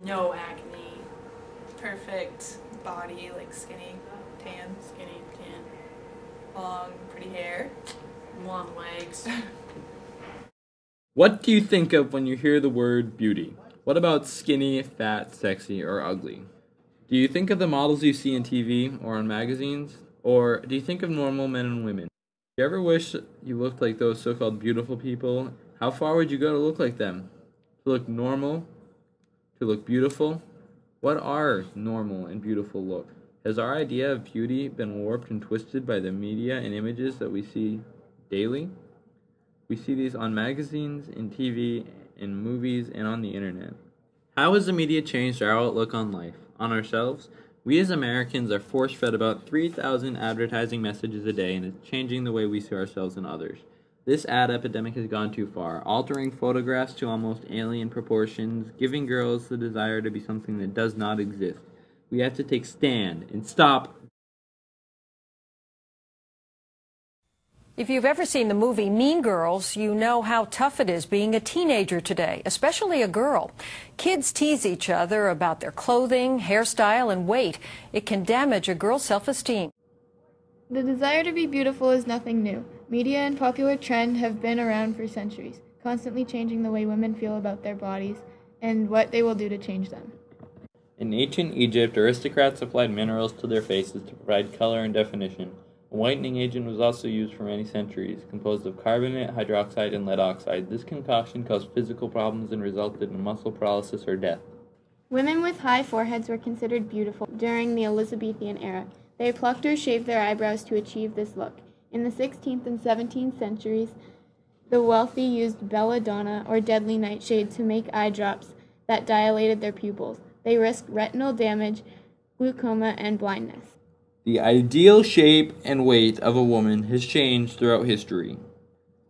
No acne, perfect body, like skinny, tan, long, pretty hair, long legs. What do you think of when you hear the word beauty? What about skinny, fat, sexy, or ugly? Do you think of the models you see on TV or on magazines? Or do you think of normal men and women? Do you ever wish you looked like those so-called beautiful people? How far would you go to look like them? To look normal? To look beautiful? What are normal and beautiful look? Has our idea of beauty been warped and twisted by the media and images that we see daily? We see these on magazines, in TV, in movies, and on the internet. How has the media changed our outlook on life, on ourselves? We as Americans are force-fed about 3,000 advertising messages a day, and it's changing the way we see ourselves and others. This ad epidemic has gone too far, altering photographs to almost alien proportions, giving girls the desire to be something that does not exist. We have to take stand and stop. If you've ever seen the movie Mean Girls, you know how tough it is being a teenager today, especially a girl. Kids tease each other about their clothing, hairstyle, and weight. It can damage a girl's self-esteem. The desire to be beautiful is nothing new. Media and popular trend have been around for centuries, constantly changing the way women feel about their bodies and what they will do to change them. In ancient Egypt, aristocrats applied minerals to their faces to provide color and definition. A whitening agent was also used for many centuries, composed of carbonate, hydroxide, and lead oxide. This concoction caused physical problems and resulted in muscle paralysis or death. Women with high foreheads were considered beautiful during the Elizabethan era. They plucked or shaved their eyebrows to achieve this look. In the 16th and 17th centuries, the wealthy used belladonna or deadly nightshade to make eye drops that dilated their pupils. They risked retinal damage, glaucoma, and blindness. The ideal shape and weight of a woman has changed throughout history.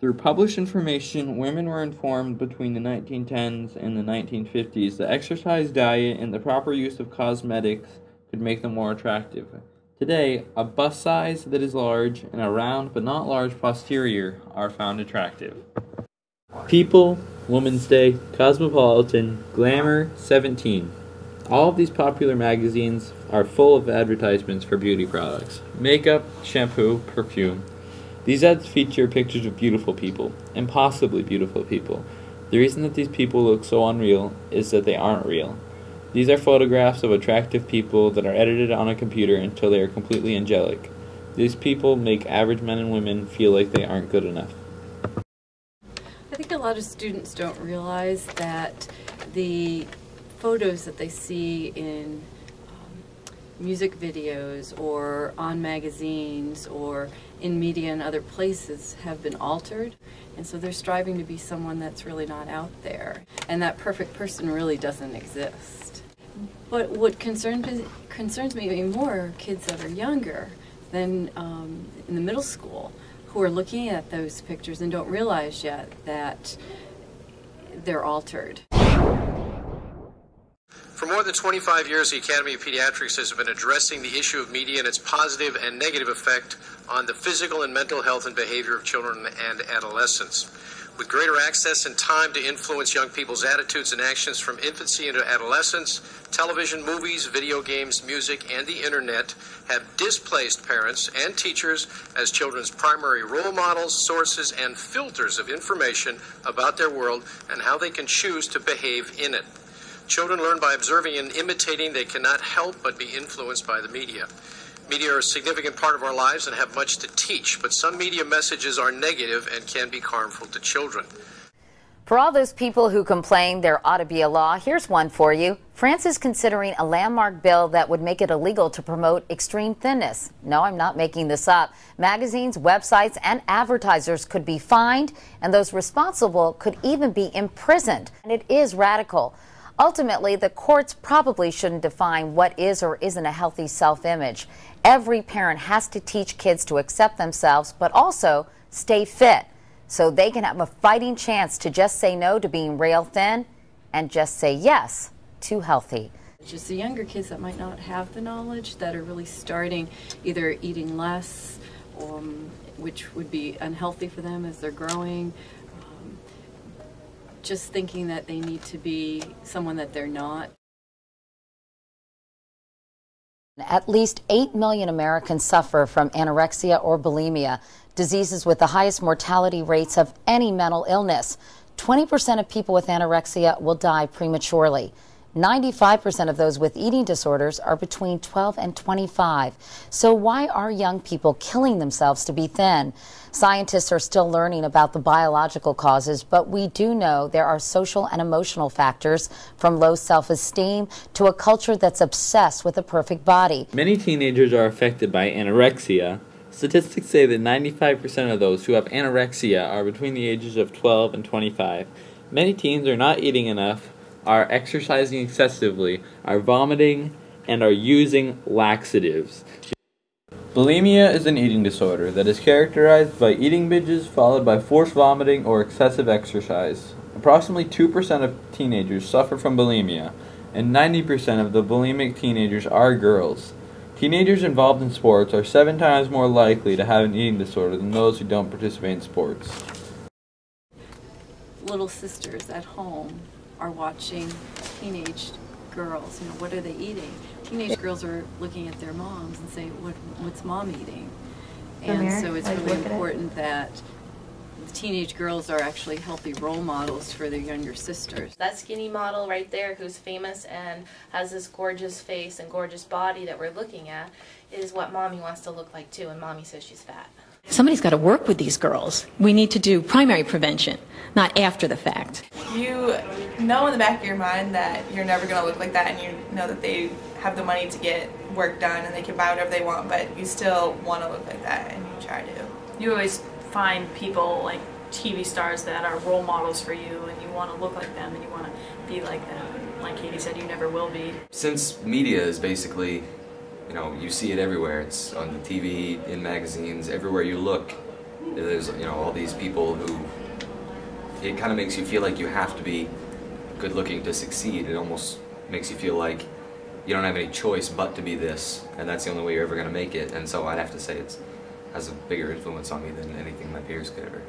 Through published information, women were informed between the 1910s and the 1950s that exercise, diet, and the proper use of cosmetics could make them more attractive. Today, a bust size that is large and a round but not large posterior are found attractive. People, Woman's Day, Cosmopolitan, Glamour, 17. All of these popular magazines are full of advertisements for beauty products. Makeup, shampoo, perfume. These ads feature pictures of beautiful people, impossibly beautiful people. The reason that these people look so unreal is that they aren't real. These are photographs of attractive people that are edited on a computer until they are completely angelic. These people make average men and women feel like they aren't good enough. I think a lot of students don't realize that the photos that they see in music videos or on magazines or in media and other places have been altered, and so they're striving to be someone that's really not out there, and that perfect person really doesn't exist. But what concerns me even more are kids that are younger than in the middle school who are looking at those pictures and don't realize yet that they're altered. For more than 25 years, the Academy of Pediatrics has been addressing the issue of media and its positive and negative effect on the physical and mental health and behavior of children and adolescents. With greater access and time to influence young people's attitudes and actions from infancy into adolescence, television, movies, video games, music, and the internet have displaced parents and teachers as children's primary role models, sources, and filters of information about their world and how they can choose to behave in it. Children learn by observing and imitating. They cannot help but be influenced by the media. Media are a significant part of our lives and have much to teach, but some media messages are negative and can be harmful to children. For all those people who complain there ought to be a law, here's one for you. France is considering a landmark bill that would make it illegal to promote extreme thinness. No, I'm not making this up. Magazines, websites, and advertisers could be fined, and those responsible could even be imprisoned. And it is radical. Ultimately, the courts probably shouldn't define what is or isn't a healthy self-image. Every parent has to teach kids to accept themselves, but also stay fit, so they can have a fighting chance to just say no to being rail thin and just say yes to healthy. It's just the younger kids that might not have the knowledge that are really starting either eating less, which would be unhealthy for them as they're growing, just thinking that they need to be someone that they're not. At least 8 million Americans suffer from anorexia or bulimia, diseases with the highest mortality rates of any mental illness. 20% of people with anorexia will die prematurely. 95% of those with eating disorders are between 12 and 25. So why are young people killing themselves to be thin? Scientists are still learning about the biological causes, but we do know there are social and emotional factors, from low self-esteem to a culture that's obsessed with a perfect body. Many teenagers are affected by anorexia. Statistics say that 95% of those who have anorexia are between the ages of 12 and 25. Many teens are not eating enough, are exercising excessively, are vomiting, and are using laxatives. Bulimia is an eating disorder that is characterized by eating binges followed by forced vomiting or excessive exercise. Approximately 2% of teenagers suffer from bulimia, and 90% of the bulimic teenagers are girls. Teenagers involved in sports are 7 times more likely to have an eating disorder than those who don't participate in sports. Little sisters at home are watching teenage girls. You know, what are they eating? Teenage girls are looking at their moms and saying, what's mom eating? And so it's really important that teenage girls are actually healthy role models for their younger sisters. That skinny model right there who's famous and has this gorgeous face and gorgeous body that we're looking at is what mommy wants to look like too, and mommy says she's fat. Somebody's got to work with these girls. We need to do primary prevention, not after the fact. You know in the back of your mind that you're never going to look like that, and you know that they have the money to get work done and they can buy whatever they want, but you still want to look like that, and you try to. You always find people like TV stars that are role models for you, and you want to look like them and you want to be like them. Like Katie said, you never will be. Since media is basically, you know, you see it everywhere. It's on the TV, in magazines, everywhere you look. There's, you know, all these people who, it kind of makes you feel like you have to be good looking to succeed. It almost makes you feel like you don't have any choice but to be this, and that's the only way you're ever going to make it. And so I'd have to say it has a bigger influence on me than anything my peers could ever.